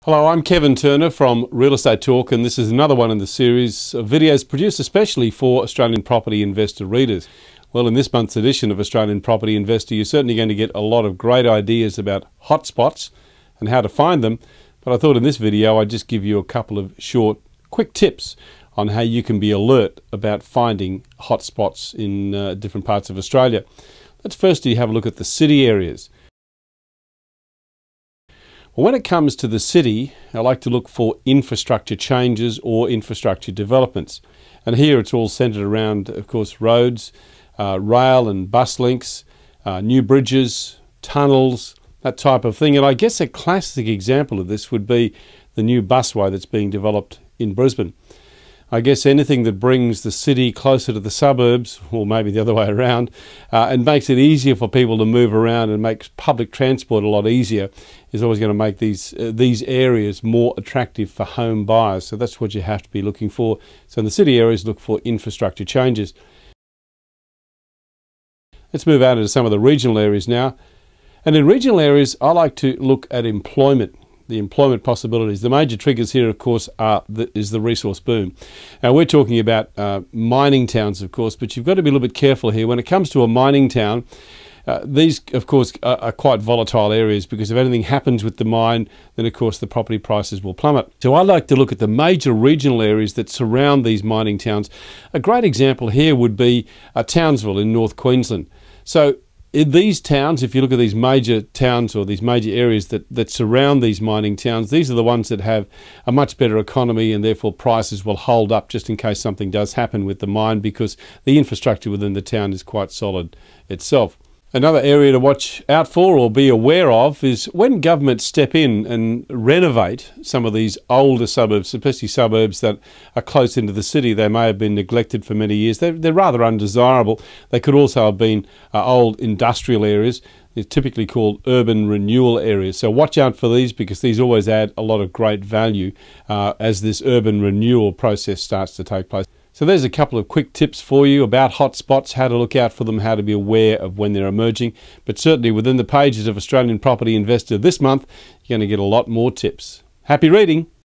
Hello, I'm Kevin Turner from Real Estate Talk, and this is another one in the series of videos produced especially for Australian property investor readers. Well, in this month's edition of Australian Property Investor, you're certainly going to get a lot of great ideas about hotspots and how to find them, but I thought in this video I'd just give you a couple of short, quick tips on how you can be alert about finding hotspots in different parts of Australia. Let's firstly have a look at the city areas. When it comes to the city, I like to look for infrastructure changes or infrastructure developments. And here it's all centred around, of course, roads, rail and bus links, new bridges, tunnels, that type of thing. And I guess a classic example of this would be the new busway that's being developed in Brisbane. I guess anything that brings the city closer to the suburbs, or maybe the other way around, and makes it easier for people to move around and makes public transport a lot easier, is always going to make these areas more attractive for home buyers. So that's what you have to be looking for. So in the city areas, look for infrastructure changes. Let's move out into some of the regional areas now. And in regional areas, I like to look at employment. The employment possibilities. The major triggers here, of course, is the resource boom. Now, we're talking about mining towns, of course, but you've got to be a little bit careful here. When it comes to a mining town, these, of course, are quite volatile areas because if anything happens with the mine, then, of course, the property prices will plummet. So I like to look at the major regional areas that surround these mining towns. A great example here would be Townsville in North Queensland. So in these towns, if you look at these major towns or these major areas that surround these mining towns, these are the ones that have a much better economy and therefore prices will hold up just in case something does happen with the mine because the infrastructure within the town is quite solid itself. Another area to watch out for or be aware of is when governments step in and renovate some of these older suburbs, especially suburbs that are close into the city. They may have been neglected for many years. They're rather undesirable. They could also have been old industrial areas. They're typically called urban renewal areas. So watch out for these because these always add a lot of great value as this urban renewal process starts to take place. So there's a couple of quick tips for you about hotspots, how to look out for them, how to be aware of when they're emerging. But certainly within the pages of Australian Property Investor this month, you're going to get a lot more tips. Happy reading!